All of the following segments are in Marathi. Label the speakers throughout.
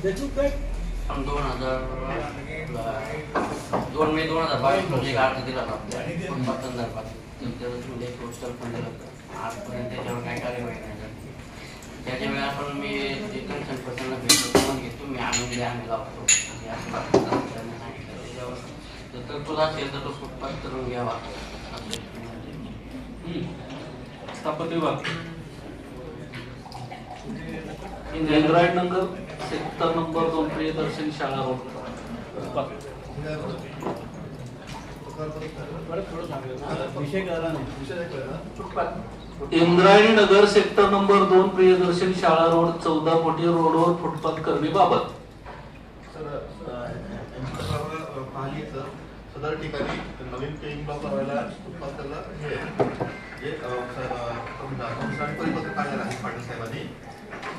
Speaker 1: 2 मे 2022 रोजी एक अर्ज दिला होता आपल्या संदर्भात. त्याच्यामध्ये पोस्टल फंड दिलं होतं. आजपर्यंत त्याच्यावर काही कार्यवाही नाही झाली. त्याच्या वेळी आपण मी कन्सर्न पर्सनला भेटतो, फोन घेतो, मी आणून द्या, आम्ही लावतो आणि असं सांगितलं. त्याच्यावर तर तुला असेल तर तो फुटपाथ करून घ्यावा.
Speaker 2: स्थापत्य विभाग इंद्रायणी नगर सेक्टर नंबर 2 प्रियदर्शन शाळा रोड. इंद्रायणी नगर सेक्टर नंबर 2 प्रियदर्शन शाळा रोड 14 फुटी रोडवर फुटपाथ करण्याबाबत
Speaker 3: सदर ठिकाणी नवीन पेइंग ब्लॉक लावायला फुटपाथ करला हे परिपत्रक काढलेलं आहे पाटील साहेबांनी.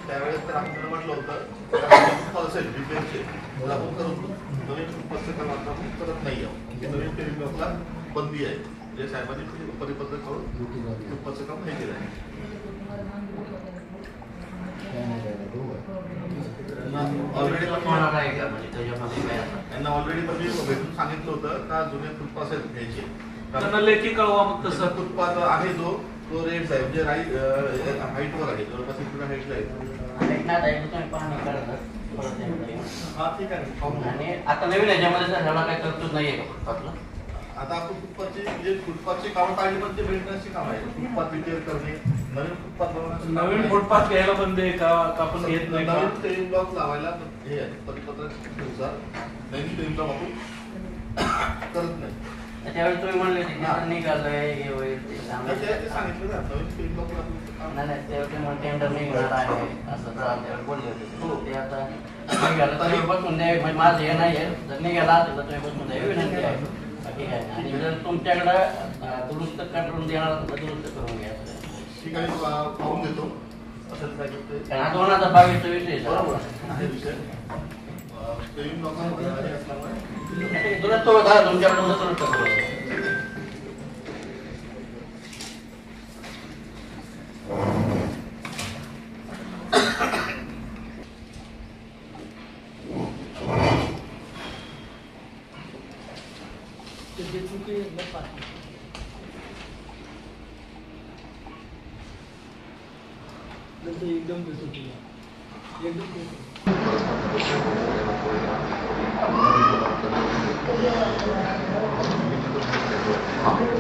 Speaker 3: त्यावेळेस तर आपल्याला म्हटलं होतं असेल रिपेअरचे आपण करून नवीन फुटपाथचं काम आपण करत नाही आहोत. नवीन पेइंग ब्लॉकला बंदी आहे. जे साहेबांनी परिपत्रक करून फुटपाथचं काम हे केलं आहे. ऑलरेडी त्यांना ऑलरेडी पण मी भेटून सांगितलं होतं का जुने फुटपाथ आहेत घ्यायचे.
Speaker 2: त्यांना लेखी कळवा. मग तसं
Speaker 3: फुटपाथ आहे जो तो रेट आहे म्हणजे हाईटवर आहे, जवळपास इकडे हाईटला आहे.
Speaker 1: आणि आता नवीन याच्यामध्ये काही तरतूद नाहीये का फुटपाथला?
Speaker 3: आता आपण फुटपाथची कामं काढली पण ते मेंटेनन्सची काम आहे. फुटपाथ रिपेअर करणे, नवीन फुटपाथ बनवण्याचं.
Speaker 2: नवीन फुटपाथ घ्यायला बंद आहे का आपण घेत नाही?
Speaker 3: नवीन पेइंग ब्लॉक लावायला हे आहे परिपत्रकानुसार नवीन पेइंग ब्लॉक आपण करत नाही.
Speaker 1: त्यावेळी तुम्ही म्हणले निघालंय हे होईल ते
Speaker 3: सांगितलं ना नवीन पेइंग ब्लॉक
Speaker 1: नाही. त्यावेळी टेंडर निघणार आहे असं त्यावेळी बोलले होते. ते आता निघालं तुम्ही बसून द्यावे म्हणजे माझं हे नाही आहे. जर निघाला असेल तर तुम्ही बसून द्यावी विनंती आहे. ठीक आहे. आणि जर तुमच्याकडं दुरुस्त करून देणार तर दुरुस्त करून घ्या.
Speaker 3: ठीक आहे, पाहून देतो. असं काय
Speaker 1: कारण 2022 विषय
Speaker 3: विषय पेइंग ब्लॉक असल्यामुळे
Speaker 1: दुरुस्त होता तुमच्याकडून दुरुस्त करून.
Speaker 2: एकदम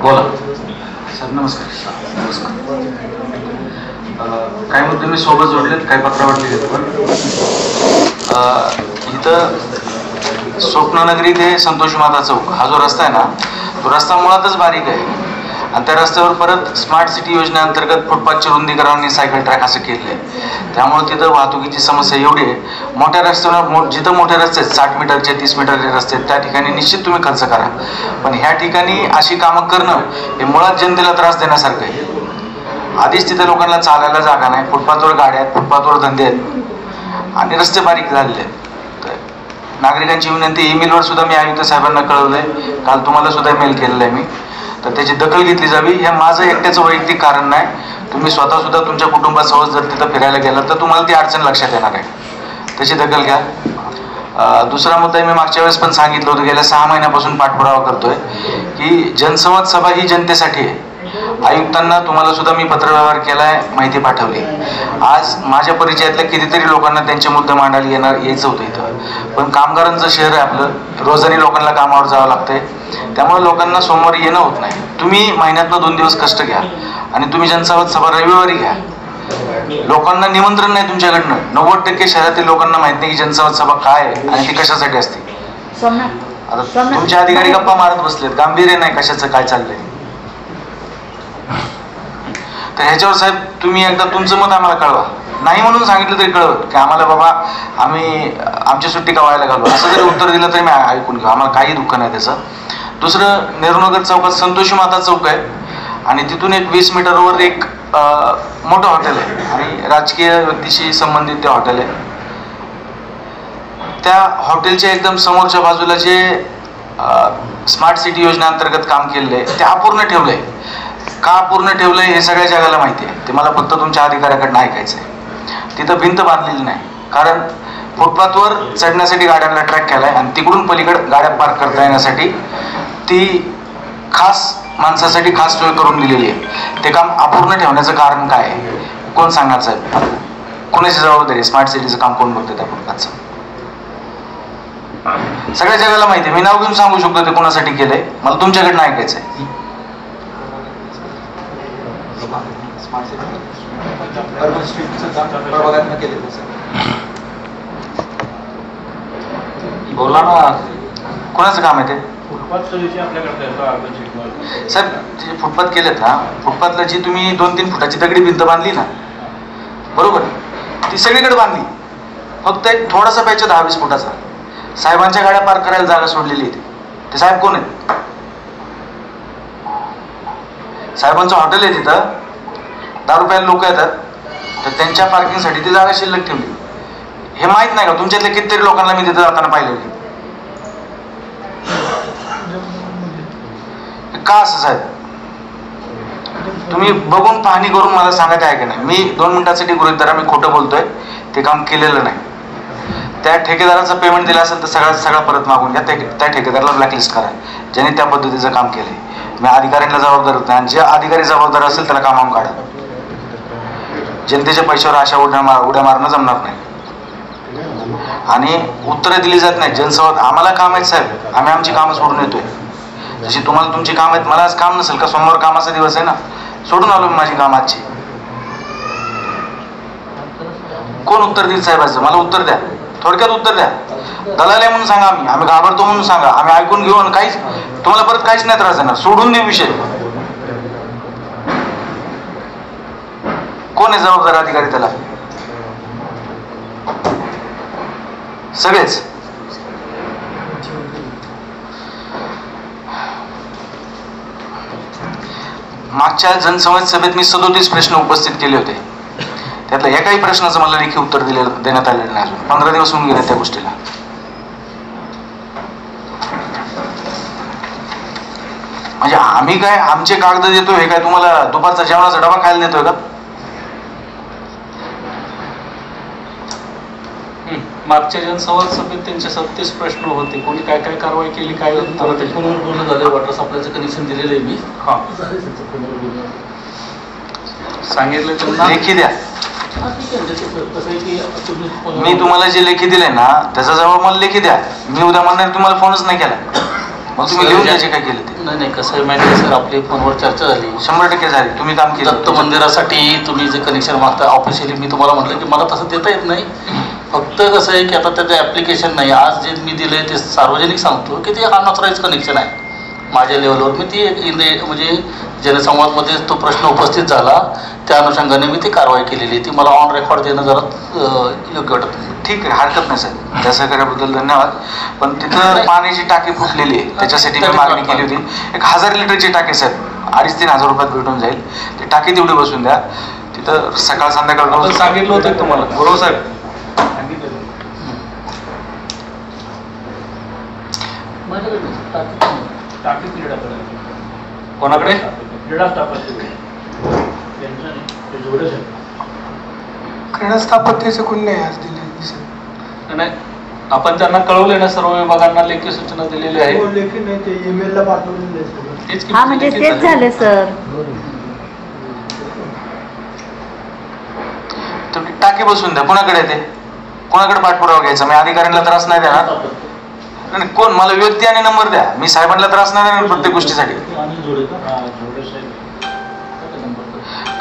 Speaker 4: बोला सर. नमस्कार. काही मुद्दे मी सोबत जोडलेत, काही पत्रावरती घेतो. पण इथं स्वप्ननगरी ते संतोषी माता चौक हा जो रस्ता आहे ना, तो रस्ता मुळातच बारीक आहे. आणि त्या रस्त्यावर परत स्मार्ट सिटी योजनेअंतर्गत फुटपाथचे रुंदीकरणाने सायकल ट्रॅक असं केलेलं आहे. त्यामुळे तिथं वाहतुकीची समस्या एवढी आहे. मोठ्या रस्त्यावर जिथं मोठे रस्ते आहेत 60 मीटरचे 30 मीटरचे रस्ते आहेत त्या ठिकाणी निश्चित तुम्ही खर्च करा. पण ह्या ठिकाणी अशी कामं करणं हे मुळात जनतेला त्रास देण्यासारखं आहे. आधीच तिथे लोकांना चालायला जागा नाही, फुटपाथवर गाड्या आहेत, फुटपाथवर धंदे आहेत आणि रस्ते बारीक झालेले आहेत. तर नागरिकांची विनंती, ईमेलवर सुद्धा मी आयुक्त साहेबांना कळवलंय, काल तुम्हाला सुद्धा मेल केलेला आहे मी, तर त्याची दखल घेतली जावी. हे माझं एकट्याचं वैयक्तिक कारण नाही. तुम्ही स्वतः सुद्धा तुमच्या कुटुंबासह जर तिथं फिरायला गेलात तर तुम्हाला ती अडचण लक्षात येणार आहे. त्याची दखल घ्या. दुसरा मुद्दा मी मागच्या वेळेस पण सांगितलं होतं, गेल्या 6 महिन्यापासून पाठपुरावा करतोय की जनसंवाद सभा ही जनतेसाठी आहे. आयुक्तांना तुम्हाला सुद्धा मी पत्रव्यवहार केलाय, माहिती पाठवली. आज माझ्या परिचयातल्या कितीतरी लोकांना त्यांचे मुद्दे मांडायला यायचं होतं इथं, पण कामगारांचं शहर आहे आपलं, रोजानी लोकांना कामावर जावं लागतंय. त्यामुळे लोकांना सोमवारी येणं होत नाही. तुम्ही महिन्यातनं 2 दिवस कष्ट घ्या आणि तुम्ही जनसंवाद सभा रविवारी घ्या. लोकांना निमंत्रण नाही तुमच्याकडनं. 90% शहरातील लोकांना माहित नाही की जनसंवाद सभा काय आहे आणि ती कशासाठी असते. आता तुमचे अधिकारी गप्पा मारत बसलेत, गांभीर्य नाही कशाचं काय चाललंय. तर ह्याच्यावर साहेब तुम्ही एकदा तुमचं मत आम्हाला कळवा. नाही म्हणून सांगितलं तरी कळवत की आम्हाला बाबा आम्ही आमची सुट्टी का व्हायला घालू, असं जरी उत्तर दिलं तरी मी ऐकून घेऊ, आम्हाला काही दुःख नाही त्याचं. दुसरं, नेहरूनगर चौकात संतोषी माता चौक आहे आणि तिथून एक 20 मीटरवर एक मोठं हॉटेल आहे आणि राजकीय व्यक्तीशी संबंधित ते हॉटेल आहे. त्या हॉटेलच्या एकदम समोरच्या बाजूला जे स्मार्ट सिटी योजनेअंतर्गत काम केलेलं आहे ते अपूर्ण ठेवलं आहे. का अपूर्ण ठेवलं आहे हे सगळ्या जगाला माहिती आहे. ते मला फक्त तुमच्या अधिकाऱ्याकडनं ऐकायचं आहे. तिथं भिंत बांधलेली नाही, कारण फुटपाथवर चढण्यासाठी गाड्यांना ट्रॅक केलाय आणि तिकडून पलीकडे गाड्या पार्क करता येण्यासाठी ती खास माणसासाठी खास सोय करून दिलेली आहे. ते काम अपूर्ण ठेवण्याचं कारण काय आहे? कोण सांगणार साहेब? कोणाची जबाबदारी? स्मार्ट सिटीचं काम कोण बघतं त्या फुटपाथचं? सगळ्या जगाला माहिती आहे. मी नाव घेऊन सांगू शकतो ते कोणासाठी केलंय. मला तुमच्याकडनं ऐकायचंय.
Speaker 2: बोला ना.
Speaker 4: कोणाचं काम आहे ते? साहेब जे फुटपाथ केलेत ना, फुटपाथला जी तुम्ही 2-3 फुटाची दगडी भिंत बांधली ना, बरोबर, ती सगळीकडे बांधली. फक्त एक थोडासा पाहिजे 10-20 फुटाचा. साहेबांच्या गाड्या पार्क करायला जागा सोडलेली आहे. ते साहेब कोण आहेत? साहेबांचं हॉटेल आहे तिथं, 10 रुपयाला लोक येतात, तर त्यांच्या पार्किंगसाठी ती जागा शिल्लक ठेवली. हे माहित नाही का? तुमच्यातल्या कितीतरी लोकांना मी तिथं जाताना पाहिलेलं. का असं साहेब? तुम्ही बघून पाहणी करून मला सांगा ते आहे का नाही. मी 2 मिनिटासाठी गृहीत धरा मी खोटं बोलतोय, ते काम केलेलं नाही. त्या ठेकेदाराचं पेमेंट दिलं असेल तर सगळा परत मागून घ्या. त्या ठेकेदाराला ब्लॅकलिस्ट करा ज्याने त्या पद्धतीचं काम केलंय. मी अधिकाऱ्यांना जबाबदार होत नाही, आणि जे अधिकारी जबाबदार असेल त्याला कामावून काढा. जनतेच्या पैशावर अशा उड्या मारणं जमणार नाही. आणि उत्तरं दिली जात नाही. जनसंवाद आम्हाला काम आहेत साहेब, आम्ही आमची कामं सोडून येतोय. जशी तुम्हाला तुमची काम आहेत, मला आज काम नसेल का? सोमवार कामाचा दिवस आहे ना, सोडून आलो मी माझी काम आजची. कोण उत्तर देईल साहेबाचं? मला उत्तर द्या, थोडक्यात उत्तर द्या. दलाल आहे म्हणून सांगा, आम्ही घाबरतो म्हणून सांगा, आम्ही ऐकून घेऊ आणि काहीच तुम्हाला परत काहीच नाही त्रास देणार. सोडून देऊ विषय. कोण आहे जबाबदार अधिकारी त्याला? सगळेच. मागच्या जनसंवाद सभेत मी 37 प्रश्न उपस्थित केले होते. त्यातल्या एकाही प्रश्नाचं मला लेखी उत्तर देण्यात आलेलं नाही. अजून 15 दिवस होऊन गेले त्या गोष्टीला. म्हणजे आम्ही काय आमचे कागद देतोय हे काय तुम्हाला दुपारचा जेवणाचा डबा खायला देतोय का?
Speaker 2: मागच्या जनसंवाद सभेत त्यांचे 37 प्रश्न होते. कोणी काय काय कारवाई केली, काय
Speaker 5: पूर्ण झाले. वॉटर सप्लायचं कनेक्शन दिलेलं आहे मी.
Speaker 2: सांगितलं त्यांना
Speaker 4: लेखी द्या.
Speaker 5: कसं आहे की तुम्ही
Speaker 4: मी तुम्हाला जे लेखी दिले ना त्याचा जबाब मला लेखी द्या. मी उद्या म्हणणार तुम्हाला फोनच नाही केला, मग तुम्ही लिहून द्यायचे काय केलं ते?
Speaker 5: नाही कसं आहे माहिती आहे सर, आपली फोनवर चर्चा झाली.
Speaker 4: 100% झाली. तुम्ही काम केलं.
Speaker 5: दत्त मंदिरासाठी तुम्ही जे कनेक्शन मागता, ऑफिशियली मी तुम्हाला म्हटलं की मला तसं देता येत नाही. फक्त कसं आहे की आता त्याचं ॲप्लिकेशन नाही. आज जे मी दिलं आहे ते सार्वजनिक सांगतो की ते अनऑथराईज कनेक्शन आहे माझ्या लेवलवर. मी ती म्हणजे जनसंवादमध्ये तो प्रश्न उपस्थित झाला, त्या अनुषंगाने मी ती कारवाई केलेली. ती मला ऑन रेकॉर्ड देणं जरा योग्य वाटत नाही.
Speaker 4: ठीक आहे, हरकत नाही साहेब, त्या सहकार्याबद्दल धन्यवाद. पण तिथं पाण्याची टाकी फुटलेली आहे, त्याच्यासाठी मी मागणी केली होती. 1000 लिटरची टाकी साहेब 2,500-3 हजार रुपयात भेटून जाईल. ती टाकी तेवढी बसून द्या. तिथं सकाळ संध्याकाळ
Speaker 2: सांगितलं होतं तुम्हाला.
Speaker 4: बरोबर साहेब.
Speaker 2: कोणाकडे?
Speaker 6: क्रीडा स्थापत्याचं कोण नाही आज दिले.
Speaker 2: नाही, आपण त्यांना कळवले ना, सर्व विभागांना लेखी सूचना दिलेली आहे.
Speaker 6: लेखी नाही, ते ईमेल ला पाठवलेले आहे.
Speaker 2: तेच की
Speaker 7: हा म्हणजे
Speaker 2: लेखी
Speaker 7: तेच
Speaker 2: झाले.
Speaker 7: झाले सर.
Speaker 4: तुम्ही टाकी बसून द्या. कोणाकडे ते? कोणाकडे पाठपुरावा घ्यायचा? मी अधिकाऱ्यांना त्रास नाही देणार. नाही, कोण? मला व्यक्ती आणि नंबर द्या. मी साहेबांना त्रास नाही देणार प्रत्येक गोष्टीसाठी.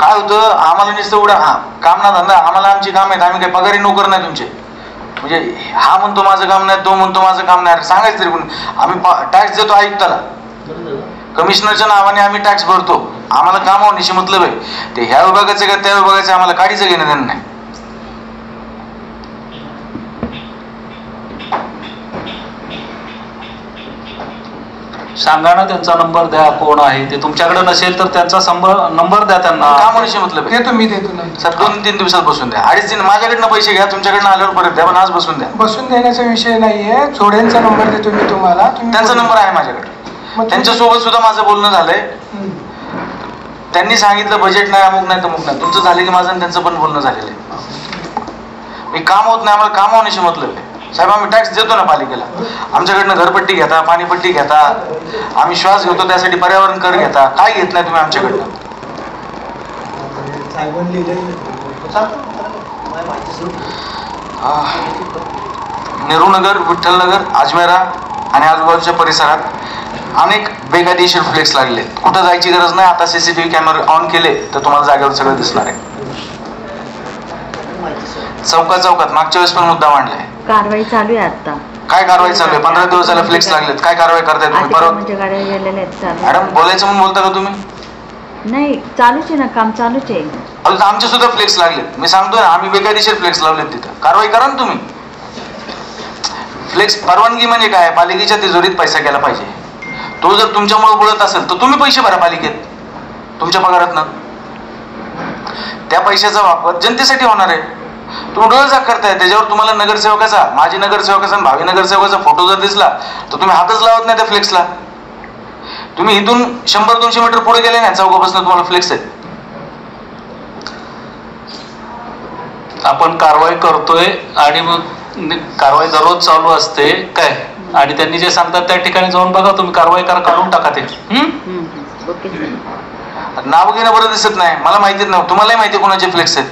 Speaker 4: काय होतं, आम्हाला नुसतं उडा काम ना धंदा, आम्हाला आमची काम आहेत. आम्ही काही पगारी नोकर नाही तुमचे. म्हणजे हा म्हणतो माझं काम नाही, तो म्हणतो माझं काम नाही. सांगायचं तरी कोण? आम्ही टॅक्स देतो आयुक्ताला, कमिशनरच्या नावाने आम्ही टॅक्स भरतो. आम्हाला कामावर निशी मतलब आहे. ते ह्या विभागाचे का त्या विभागाचे आम्हाला काढीचं घेणं देणं नाही.
Speaker 2: सांगा ना त्यांचा नंबर द्या, कोण आहे ते. तुमच्याकडे नसेल तर त्यांचा नंबर द्या त्यांना.
Speaker 4: कामानिशी मतलब आहे.
Speaker 6: देतो मी, देतो ना.
Speaker 4: सर 2-3 दिवसात बसून द्या. 2.5 दिन माझ्याकडनं पैसे घ्या, तुमच्याकडनं आल्यावर परत द्या, पण आज बसून द्या.
Speaker 6: बसून देण्याचा विषय नाहीये. जोड्यांचा नंबर देतो मी तुम्हाला.
Speaker 4: त्यांचा नंबर आहे माझ्याकडे. त्यांच्यासोबत सुद्धा माझं बोलणं झालंय. त्यांनी सांगितलं बजेट नाही, अमुक नाही तमुक नाही. तुमचं झालं की माझं आणि त्यांचं पण बोलणं झालेलं आहे. मी काम होत नाही, आम्हाला काम होण्याशी मतलब आहे साहेब. आम्ही टॅक्स देतो ना पालिकेला, आमच्याकडनं घरपट्टी घेता, पाणीपट्टी घेता, आम्ही श्वास घेतो त्यासाठी पर्यावरण कर घेता, काय घेत नाही तुम्ही आमच्याकडनं? नेहरूनगर, विठ्ठलनगर, अजमेरा आणि आजूबाजूच्या परिसरात अनेक बेकायदेशीर फ्लेक्स लागले. कुठं जायची गरज नाही. आता CCTV कॅमेरे ऑन केले तर तुम्हाला जागेवर सगळं दिसणार आहे. चौकात मागच्या वेळेस पण मुद्दा मांडलाय.
Speaker 7: कारवाई चालू आहे आता.
Speaker 4: काय कारवाई चालू आहे? 15 दिवस झाले फ्लेक्स लागलेत. काय कारवाई करताय तुम्ही? परवा मॅडम बोलायचं म्हणून बोलता का तुम्ही?
Speaker 7: नाही, चालूच आहे ना, काम चालूच आहे.
Speaker 4: अजून आमचे सुद्धा फ्लेक्स लागलेत. मी सांगतोय ना, आम्ही बेकायदेशीर फ्लेक्स लावलेत तिथं. कारवाई करा ना तुम्ही. फ्लेक्स परवानगी म्हणजे काय? पालिकेच्या तिजोरीत पैसा गेला पाहिजे. तो जर तुमच्यामुळे बुडत असेल तर तुम्ही पैसे भरा पालिकेत तुमच्या पगारातनं. त्या पैशाचा वापर जनतेसाठी होणार आहे. तुम्ही डोळेझाक करताय त्याच्यावर. तुम्हाला नगरसेवकाचा, माजी नगरसेवकाचा, भावी नगरसेवकाचा फोटो जर दिसला तर तुम्ही हातच लावत नाही त्या फ्लेक्सला. तुम्ही इथून 100-200 मीटर पुढे गेले ना चौकापासून तुम्हाला फ्लेक्स आहेत.
Speaker 2: आपण कारवाई करतोय आणि मग कारवाई दररोज चालू असते काय, आणि त्यांनी जे सांगतात त्या ठिकाणी जाऊन बघा तुम्ही, कारवाई करा, काढून टाका ते.
Speaker 7: ओके.
Speaker 4: नाव घेणं बरं दिसत नाही. मला माहितीच नाही, तुम्हालाही माहिती कोणाचे फ्लेक्स आहेत.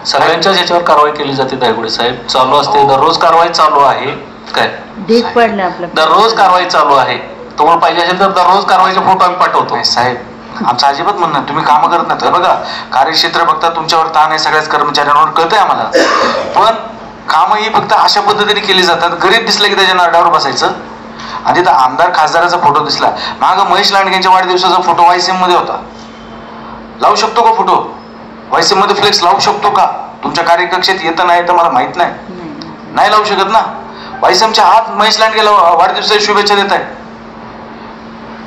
Speaker 2: सगळ्यांच्याच याच्यावर कारवाई केली जाते दायगुडे साहेब. चालू असते, दररोज कारवाई चालू आहे काय,
Speaker 7: ढीक पडलं आपलं.
Speaker 2: दररोज कारवाई चालू आहे. तुम्हाला पाहिजे असेल तर दररोज कारवाईचे फोटो आम्ही पाठवतो.
Speaker 4: नाही साहेब, आमचं अजिबात म्हणणं नाही. तुम्ही कामं करत नाही. बघा, कार्यक्षेत्र बघता तुमच्यावर ताण आहे सगळ्याच कर्मचाऱ्यांवर, कळतंय आम्हाला. पण कामं ही फक्त अशा पद्धतीने केली जातात. गरीब दिसलं की त्याच्या नारडावर बसायचं. आणि तिथं आमदार खासदाराचा फोटो दिसला, मागं महेश लांडगेंच्या वाढदिवसाचा फोटो YCM मध्ये होता. लावू शकतो का फोटो? YCM मध्ये फ्लेक्स लावू शकतो का? तुमच्या कार्यकक्षेत येतं नाही तर मला माहित नाही लावू शकत ना. YCMच्या आत महेश लांडगेला वाढदिवसाच्या शुभेच्छा देत आहे.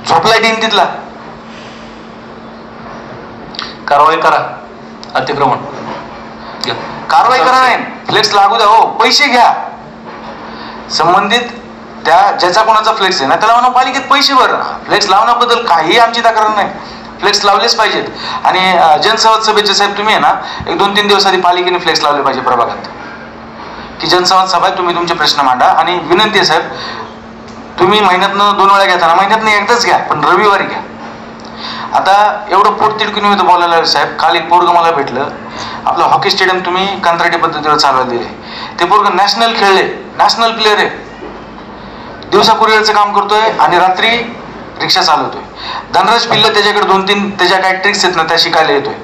Speaker 4: झोपलाय टीन तिथला.
Speaker 2: कारवाई करा. अतिक्रमण
Speaker 4: कारवाई करा. नाही, फ्लेक्स लागू द्या. हो, पैसे घ्या. संबंधित त्या ज्याचा कोणाचा फ्लेक्स आहे ना त्याला म्हणा पालिकेत पैसे भर. फ्लेक्स लावण्याबद्दल काही आमची तक्रार नाही. फ्लेक्स लावलेच पाहिजेत. आणि जनसंवाद सभेचे साहेब तुम्ही आहे ना, 1-2-3 दिवस आधी पालिकेने फ्लेक्स लावले पाहिजे प्रभागात, की जनसंवाद सभा तुम्ही तुमचे प्रश्न मांडा. आणि विनंती आहे साहेब, तुम्ही महिन्यातनं 2 वेळा घेताना महिन्यातनं एकदाच घ्या, पण रविवारी घ्या. आता एवढं पोट तिडकीने मी तर बोलायला साहेब. काल एक पोरगं मला भेटलं. आपलं हॉकी स्टेडियम तुम्ही कंत्राटी पद्धतीवर चालवायला दिले. ते पोरगं नॅशनल खेळले, नॅशनल प्लेअर आहे. दिवसा कुरिअरचं काम करतोय आणि रात्री रिक्षा चालवतोय. धनराज पिल्ल त्याच्याकडे 2-3 त्याच्या काय ट्रिक्स आहेत ना त्या शिकायला येतोय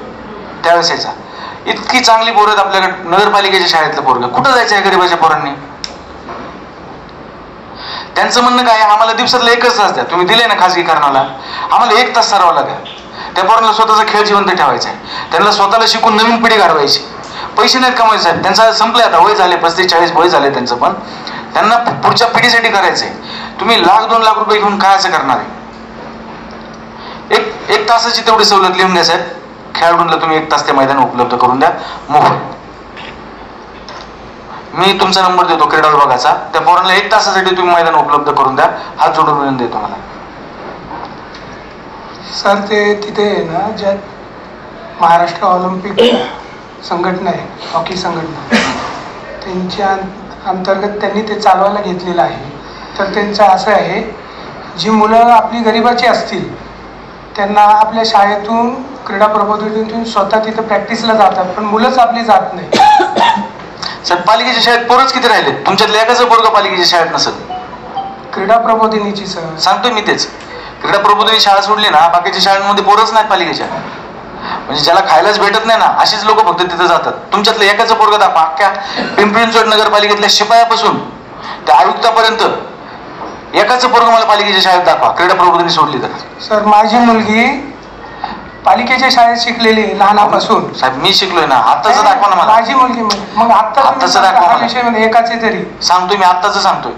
Speaker 4: त्यावेळेस यायचा. इतकी चांगली पोरं आहेत आपल्याकडे. नगरपालिकेच्या शाळेतलं पोरगं. कुठं जायचं आहे गरीबाच्या पोरांनी? त्यांचं म्हणणं काय, आम्हाला दिवसातला 1 तास द्या. तुम्ही दिले ना खाजगीकरणाला, आम्हाला 1 तास सराव लागेल. त्या पोरांना स्वतःचा खेळ जिवंत ठेवायचा आहे. त्यांना स्वतःला शिकून नवीन पिढी घडवायची. पैसे नाहीत कमवायचे साहेब. त्यांचा संपलंय आता, वय झाले 35-40 वय झाले त्यांचं. पण त्यांना पुढच्या पिढीसाठी करायचंय. तुम्ही ₹1-2 लाख घेऊन काय असं करणार आहे? एक तासाची तेवढी सवलत लिहून द्या साहेब. खेळाडूंना तुम्ही 1 तास ते मैदान उपलब्ध करून द्या मोफत. मी तुमचा नंबर देतो क्रीडा विभागाचा. त्या पोरांना 1 तासासाठी तुम्ही मैदान उपलब्ध करून द्या. हात जोडून विनंती देतो मला.
Speaker 6: सर, ते तिथे आहे ना, ज्या महाराष्ट्र ऑलिम्पिक संघटना आहे, हॉकी संघटना, त्यांच्या अंतर्गत त्यांनी ते चालवायला घेतलेलं आहे. तर त्यांचं असं आहे, जी मुलं आपली गरिबाची असतील त्यांना आपल्या शाळेतून, क्रीडा प्रबोधिनीतून स्वतः तिथं प्रॅक्टिसला जातात, पण मुलंच आपली जात नाही.
Speaker 4: सर, पालिकेच्या शाळेत पोरच किती राहिले? तुमच्यातलं एकाच पोरगा पालिकेच्या शाळेत नसेल.
Speaker 6: क्रीडा प्रबोधिनीची सर
Speaker 4: सांगतोय मी तेच. क्रीडा प्रबोधिनी शाळा सोडली ना, बाकीच्या शाळांमध्ये पोरच नाहीत पालिकेच्या. म्हणजे ज्याला खायलाच भेटत नाही ना, अशीच लोक फक्त तिथे जातात. तुमच्यातलं एकाच पोरगा दाखवा. अख्ख्या पिंपरी-चिंचवड नगरपालिकेतल्या शिपायापासून त्या आयुक्तापर्यंत एकाच पोरगा मला पालिकेच्या शाळेत दाखवा, क्रीडा प्रबोधिनी सोडली तर.
Speaker 6: सर, माझी मुलगी पालिकेच्या शाळेत शिकलेली लहानापासून.
Speaker 4: साहेब, मी शिकलोय ना. आत्ताच दाखवा ना मला.
Speaker 6: माझी मुलगी. मग
Speaker 4: आत्ताच दाखवा
Speaker 6: आता विषय मध्ये एकाचे तरी
Speaker 4: सांगतोय मी. आत्ताच सांगतोय.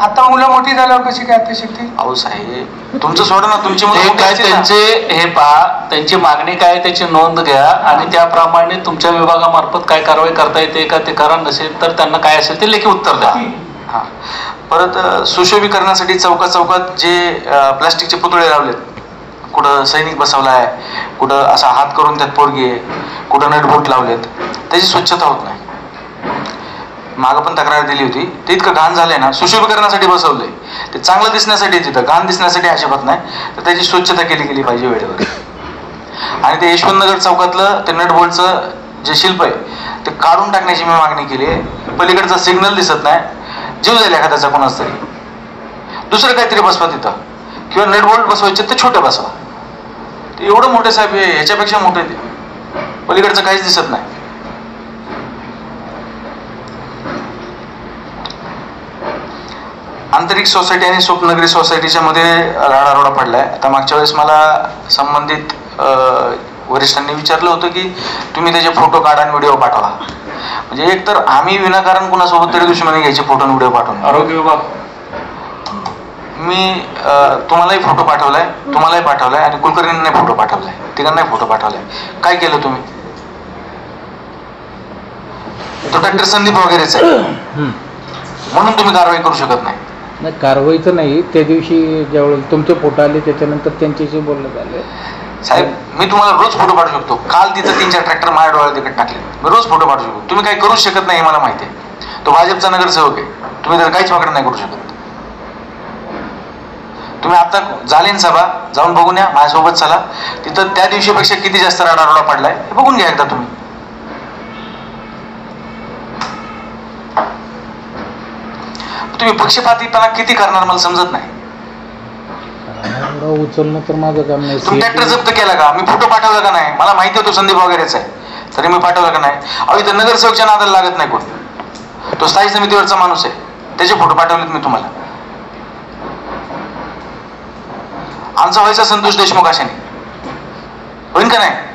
Speaker 6: आता मुलं मोठी झाल्यावर कशी काय आता शिकतील?
Speaker 4: अहो साहेब, तुमचं सोडा ना. तुमची मुलं मोठी
Speaker 2: काय
Speaker 4: असतील ना.
Speaker 2: त्यांचे हे पहा, त्यांची मागणी काय त्याची नोंद घ्या आणि त्याप्रमाणे तुमच्या विभागामार्फत काय कारवाई करता येते का ते करा. नसेल तर त्यांना काय असेल ते लेखी उत्तर द्या.
Speaker 4: हा. परत सुशोभीकरणासाठी चौकात जे प्लास्टिकचे पुतळे लावलेत कुठं सैनिक बसवलाय, कुठं असा हात करून त्यात पोरगी आहे, कुठं नटबोट लावलेत, त्याची स्वच्छता होत नाही. मागं पण तक्रार दिली होती. ते इतकं घाण झालंय ना, सुशोभीकरणासाठी बसवलंय, ते चांगलं दिसण्यासाठी तिथं, घाण दिसण्यासाठी अजिबात नाही. तर त्याची स्वच्छता केली पाहिजे वेळेवर. आणि ते यशवंतनगर चौकातलं ते नटबोल्टचं जे शिल्प आहे ते काढून टाकण्याची मी मागणी केली आहे. पलीकडचा सिग्नल दिसत नाही, जीव जाईल एखाद्याचा कोणाच तरी. दुसरं काहीतरी बसवा तिथं, किंवा नटबोल्ट बसवायचे ते छोटे बसवा. ते एवढं मोठे साहेब आहे, ह्याच्यापेक्षा मोठे ते, पलीकडचं काहीच दिसत नाही. आंतरिक सोसायटी आणि स्वप्ननगरी सोसायटीच्या मध्ये राडारोडा पडलाय. आता मागच्या वेळेस मला संबंधित वरिष्ठांनी विचारलं होतं की तुम्ही त्याचे फोटो काढा आणि व्हिडिओ पाठवा. म्हणजे एक तर आम्ही विनाकारण कुणासोबत तरी दुश्मनी घ्यायचे फोटो आणि व्हिडिओ पाठवून.
Speaker 2: आरोग्य विभाग,
Speaker 4: मी तुम्हालाही फोटो पाठवलाय आणि कुलकर्णींनाही फोटो पाठवलाय, तिघांनाही फोटो पाठवलाय. काय केलं तुम्ही? तो डॉक्टर संदीप वगैरेच आहे म्हणून तुम्ही कारवाई करू शकत नाही.
Speaker 8: नाही, कारवाईचं नाही. त्या दिवशी ज्यावेळेला तुमचे फोटो आले त्याच्यानंतर त्यांच्याशी बोलणं झालं.
Speaker 4: साहेब, मी तुम्हाला रोज फोटो पाठवू शकतो. काल तिथं 3-4 ट्रॅक्टर माझ्या डोळ्यात तिकट टाकले. मी रोज फोटो पाठवू शकतो. तुम्ही काही करूच शकत नाही हे मला माहिती आहे. तो भाजपचा नगरसेवक आहे, तुम्ही त्याला काहीच मागणं नाही करू शकत. तुम्ही आता झाली सभा, जाऊन बघून या, माझ्यासोबत चला. तिथं त्या दिवशीपेक्षा किती जास्त राडारोडा पडलाय हे बघून घ्या एकदा तुम्ही. तुम्ही पक्षपातीपणा किती करणार मला समजत नाही.
Speaker 8: उचलणं तर माझं काम नाही.
Speaker 4: तुम्ही ट्रॅक्टर जप्त केला का? मी फोटो पाठवला का नाही? मला माहिती होतो संदीप वगैरेच आहे, तरी मी पाठवला का नाही? अहो, इथं नगरसेवकच्या नादाला लागत नाही कोण. तो स्थायी समितीवरचा माणूस आहे, त्याचे फोटो पाठवलेत मी तुम्हाला. आमचा व्हायचा संतोष देशमुख अशाने होईन का नाही?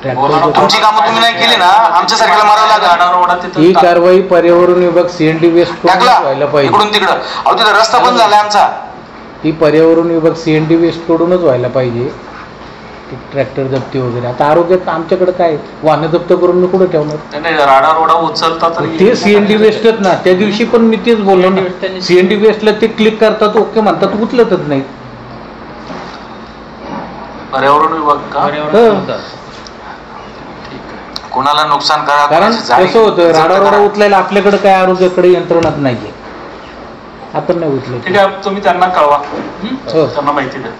Speaker 4: तुमची कामं तुम्ही नाही केली ना, आमच्यासारख्याला मारावं लागेल.
Speaker 8: ही कारवाई पर्यावरण विभाग सीएनडी वेस्ट
Speaker 4: टाकला
Speaker 8: व्हायला पाहिजे.
Speaker 4: इकडून तिकडं. अहो, तिथं रस्ता बंद झालाय आमचा.
Speaker 8: ही पर्यावरण विभाग सीएनडी वेस्ट कडूनच व्हायला पाहिजे. ट्रॅक्टर जप्ती वगैरे. आता आरोग्यात आमच्याकडे काय वाहनं जप्त करून मी कुठे ठेवणार?
Speaker 2: नाही, राडारोडा उचलतात
Speaker 8: ते सीएनडी वेस्टच ना. त्या दिवशी पण मी तेच बोललो ना, सीएनडी वेस्टला ते क्लिक करतात, ओके म्हणतात, उचलतच नाही.
Speaker 2: पर्यावरण विभाग का?
Speaker 4: कोणाला नुकसान करा,
Speaker 8: कारण
Speaker 4: कोणाची जाळी
Speaker 8: कसं होतं,
Speaker 4: जप्त
Speaker 8: राडारोडा
Speaker 4: करा.
Speaker 8: उचलायला आपल्याकडे काय आरोग्याकडे यंत्रणाच नाहीये. आपण नाही उचलत.
Speaker 2: ठीक आहे, तुम्ही त्यांना कळवा, त्यांना माहिती द्या.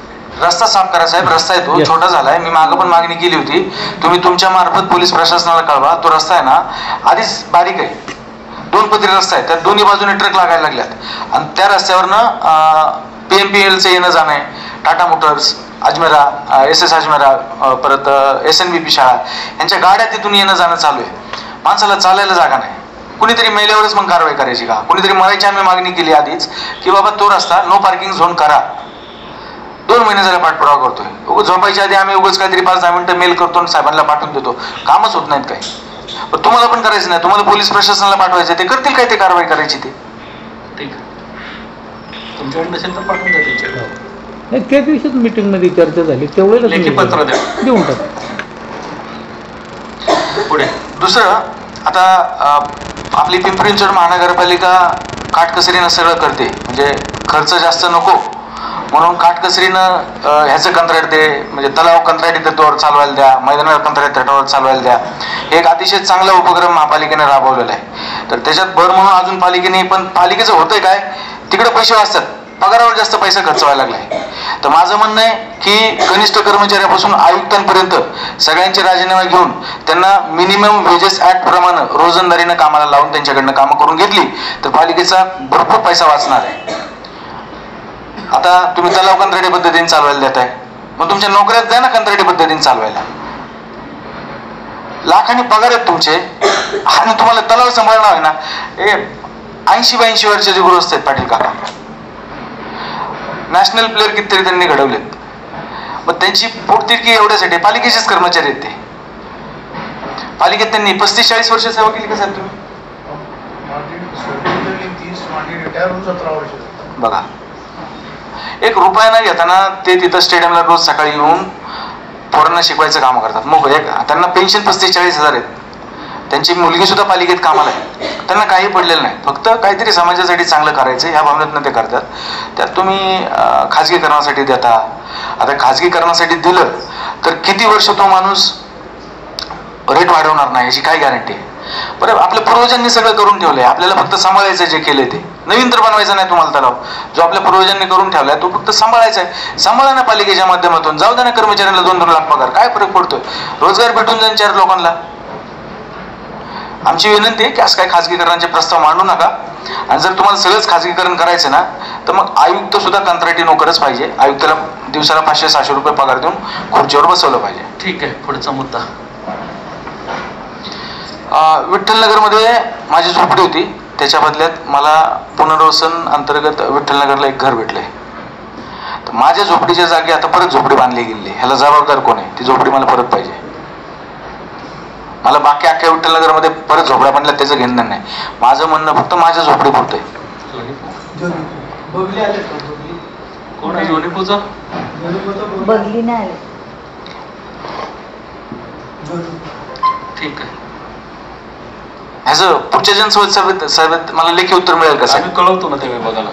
Speaker 4: रस्ता साफ करा साहेब. रस्ता आहे तो छोटा झालाय. मी मागं पण मागणी केली होती. तुम्ही तुमच्या मार्फत पोलीस प्रशासनाला कळवा. तो रस्ता आहे ना आधीच बारीक आहे, 2 पदरी रस्ता आहे, त्यात दोन्ही बाजूने ट्रक लागायला लागल्यात. आणि त्या रस्त्यावरनं PMPLचं येणं जाणं आहे. टाटा मोटर्स, अजमेरा, SS अजमेरा, परत SNBP शाळा, यांच्या गाड्या तिथून येणं जाणं चालू आहे. माणसाला चालायला जागा नाही. कुणीतरी मेल्यावरच मग कारवाई करायची का? कुणीतरी मरायची आम्ही मागणी केली आधीच की बाबा तो रस्ता नो पार्किंग झोन करा. 2 महिने झाला पाठपुरावा करतोय. झोपायच्या आधी आम्ही उगाच काहीतरी 5-10 मिनिटं मेल करतो आणि साहेबांना पाठवून देतो. कामच होत नाहीत काही. पण तुम्हाला पण करायचं नाही. तुम्हाला पोलीस प्रशासनाला पाठवायचं, ते करतील काय ते कारवाई करायची ते.
Speaker 2: ठीक आहे, तुमच्याकडे नसेल तर पाठवून द्या त्यांच्याकडे.
Speaker 8: नाही, त्या दिवशीच मीटिंग मध्ये चर्चा झाली, तेवढं
Speaker 2: लेखी पत्र द्या,
Speaker 8: देऊन टाक.
Speaker 4: पुढे दुसरं, आता आपली पिंपरी चिंचवड महानगरपालिका काटकसरीनं सगळं करते. म्हणजे खर्च जास्त नको म्हणून काटकसरीनं ह्याचं कंत्राट दे, म्हणजे तलाव कंत्राटी तत्वावर चालवायला द्या, मैदानावर कंत्राटी तत्वावर चालवायला द्या. हे एक अतिशय चांगला उपक्रम महापालिकेने राबवलेला आहे. तर त्याच्यात भर म्हणून अजून पालिकेने, पण पालिकेचं होतंय काय, तिकडे पैसे वाचतात, पगारावर जास्त पैसा खर्च व्हायला लागलाय. तर माझं म्हणणं आहे की कनिष्ठ कर्मचाऱ्यापासून आयुक्तांपर्यंत सगळ्यांचे राजीनामे घेऊन त्यांना मिनिमम वेजेस ऍक्ट प्रमाणे रोजंदारीनं कामाला लावून त्यांच्याकडनं कामं करून घेतली तर पालिकेचा भरपूर पैसा वाचणार आहे. आता तुम्ही तलाव कंत्राटी पद्धतीने चालवायला देताय, मग तुमच्या नोकऱ्यात द्या ना कंत्राटी पद्धतीने चालवायला. लाखांनी पगार आहेत तुमचे आणि तुम्हाला तलाव सांभाळणं आहे ना. 80-82 वर्षाचे गृहस्थ आहेत पाटील काका. नॅशनल प्लेअर कितीतरी त्यांनी घडवलेत. मग त्यांची पोटतिडकी एवढ्यासाठी पालिकेचेच कर्मचारी आहेत ते. पालिकेत त्यांनी 35-40 वर्ष सेवा केली का साहेब तुम्ही? बघा, 1 रुपया न घेताना ते तिथं स्टेडियमला रोज सकाळी येऊन पोरांना शिकवायचं काम करतात. मग त्यांना पेन्शन 35-40 हजार आहेत. त्यांची मुलगी सुद्धा पालिकेत कामाला आहे, त्यांना काही पडलेलं नाही, फक्त काहीतरी समाजासाठी चांगलं करायचं ह्या भावनेतनं ते करतात. त्यात तुम्ही खाजगीकरणासाठी देता. आता खाजगीकरणासाठी दिलं तर किती वर्ष तो माणूस रेट वाढवणार नाही याची काय गॅरंटी आहे? बरं, आपल्या पूर्वजांनी सगळं करून ठेवलंय, आपल्याला फक्त सांभाळायचं जे केले ते, नवीन तर बनवायचं नाही तुम्हाला तलाव. जो आपल्या पूर्वजांनी करून ठेवलाय तो फक्त सांभाळायचा आहे. सांभाळा ना पालिकेच्या माध्यमातून, जाऊ द्या ना कर्मचाऱ्यांना 2-2 लाख पगार, काय फरक पडतोय? रोजगार भेटून जाईल 4 लोकांना. आमची विनंती आहे की असं काय खाजगीकरणाचे प्रस्ताव मांडू नका. आणि जर तुम्हाला सगळंच खाजगीकरण करायचं ना तर मग आयुक्त सुद्धा कंत्राटी नोकरच पाहिजे. आयुक्ताला दिवसाला 500-600 रुपये पगार देऊन खुर्चीवर बसवलं पाहिजे.
Speaker 2: ठीक आहे, पुढचा मुद्दा.
Speaker 4: विठ्ठलनगरमध्ये माझी झोपडी होती, त्याच्या बदल्यात मला पुनर्वसन अंतर्गत विठ्ठलनगरला एक घर भेटलंय. तर माझ्या झोपडीच्या जागी आता परत झोपडी बांधली गेली, ह्याला जबाबदार कोण आहे? ती झोपडी मला परत पाहिजे. मला बाकी अख्ख्या विठ्ठलनगरमध्ये परत झोपड्या बांधल्या त्याचं घेणं नाही. माझं म्हणणं फक्त माझ्या झोपडी पुरतंय.
Speaker 2: कोण आहे जोनीपूजा?
Speaker 7: बघली नाही आले.
Speaker 2: ठीक आहे,
Speaker 4: ह्याचं पुढच्या जनसभेत मला लेखी उत्तर मिळेल कसं?
Speaker 2: आम्ही कळवतो ना त्या विभागाला,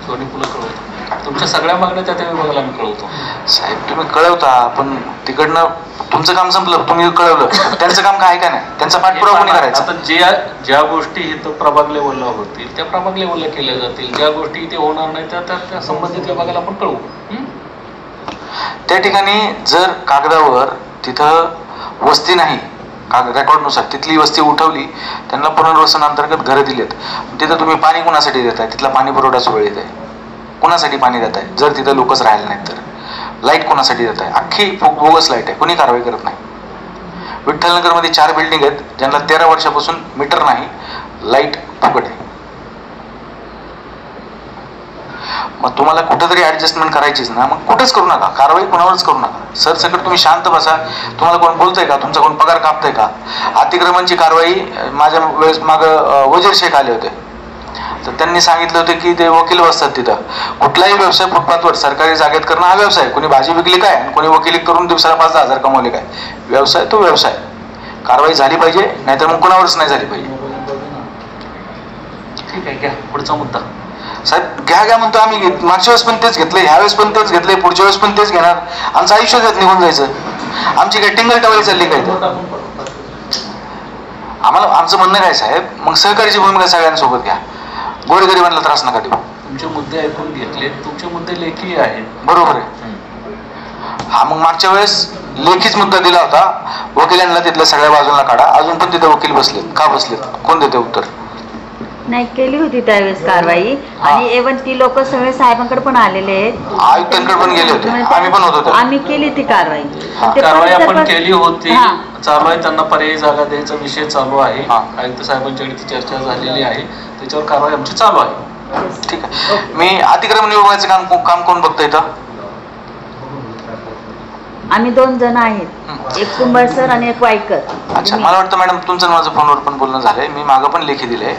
Speaker 2: जोनीपूला कळवतो. तुमच्या सगळ्या मागण्या त्या विभागाला आम्ही कळवतो.
Speaker 4: साहेब तुम्ही कळवता, पण तिकडनं तुमचं काम संपलं, तुम्ही कळवलं, त्यांचं काम काय नाही, त्यांचा पाठपुरावा कोणी करायचा?
Speaker 2: आता ज्या गोष्टी इथं प्रभाग लेवलला होतील त्या प्रभाग लेवलला केल्या जातील, ज्या गोष्टी इथे होणार नाही त्या संबंधित विभागाला आपण कळवू.
Speaker 4: त्या ठिकाणी जर कागदावर तिथं वस्ती नाही, रेकॉर्डनुसार तिथली वस्ती उठवली, त्यांना पुनर्वसन अंतर्गत घरं दिलेत, तिथं तुम्ही पाणी कोणासाठी देताय? तिथला पाणी पुरवठा सुरळीत आहे, कोणासाठी पाणी देताय? जर तिथं लोकच राहिले नाहीत तर लाईट कोणासाठी देताय? अख्खी बोगस लाईट आहे, कोणी कारवाई करत नाही. विठ्ठलनगरमध्ये 4 बिल्डिंग आहेत ज्यांना 13 वर्षापासून मीटर नाही, लाईट फुकट आहे. मग तुम्हाला कुठेतरी ऍडजस्टमेंट करायचीच ना, मग कुठेच करू नका, कारवाई कोणावरच करू नका. सरसकट तुम्ही शांत बसा. तुम्हाला कोण बोलतंय का? तुमचा कोण पगार कापतंय का? अतिक्रमणची कारवाई माझ्या वेळेस मागं वजीर शेख आले होते, तर त्यांनी सांगितलं होतं की ते वकील बसतात तिथं. कुठलाही व्यवसाय फुटपाथवर सरकारी जागेत करणं हा व्यवसाय. कोणी भाजी विकली काय आणि कोणी वकिली करून दिवसाला 5,000 कमवले काय? व्यवसाय तो व्यवसाय. कारवाई झाली पाहिजे, नाहीतर मग कोणावरच नाही झाली पाहिजे.
Speaker 2: ठीक आहे, घ्या पुढचा मुद्दा.
Speaker 4: साहेब घ्या म्हणतो आम्ही, मागच्या वेळेस पण तेच घेतले, ह्या वेळेस पण तेच घेतले, पुढच्या वेळेस पण तेच घेणार. आमचं आयुष्य त्यात निघून जायचं. आमची काय टिंगल टवाळी चालली काय? आम्हाला आमचं म्हणणं काय साहेब, मग सहकार्याची भूमिका सगळ्यांसोबत घ्या, गोरगरिबांना त्रास नका देऊ.
Speaker 2: तुमचे मुद्दे ऐकून घेतले, तुमचे मुद्दे लेखी आहेत,
Speaker 4: बरोबर आहे. हा, मग मागच्या वेळेस लेखीच मुद्दा दिला होता, वकिलांना तिथल्या सगळ्या बाजूला काढा. अजून पण तिथे वकील बसलेत, का बसलेत? कोण देते उत्तर?
Speaker 7: नाही केली होती त्यावेळेस कारवाई, आणि इव्हन ती लोक सगळे साहेबांकडे पण आलेले आहेत,
Speaker 4: आयुक्तांकडे पण गेले होते, आम्ही पण होतो.
Speaker 7: आम्ही केली ती कारवाई.
Speaker 2: कारवाई आपण केली होती, चालू आहे. त्यांना पर्यायी जागा द्यायचा विषय चालू आहे, आयुक्त साहेबांच्याकडे ती चर्चा झालेली आहे, त्याच्यावर कारवाई आमची चालू आहे.
Speaker 4: ठीक आहे. मी अतिक्रमण विभागाचं काम कोण बघतोय इथं?
Speaker 7: आम्ही 2 जण आहेत, एक कुंभार सर आणि एक वायकर.
Speaker 4: अच्छा, मला वाटतं मॅडम तुमचं माझं फोनवर पण बोलणं झालंय. मी मागं पण लेखी दिलंय.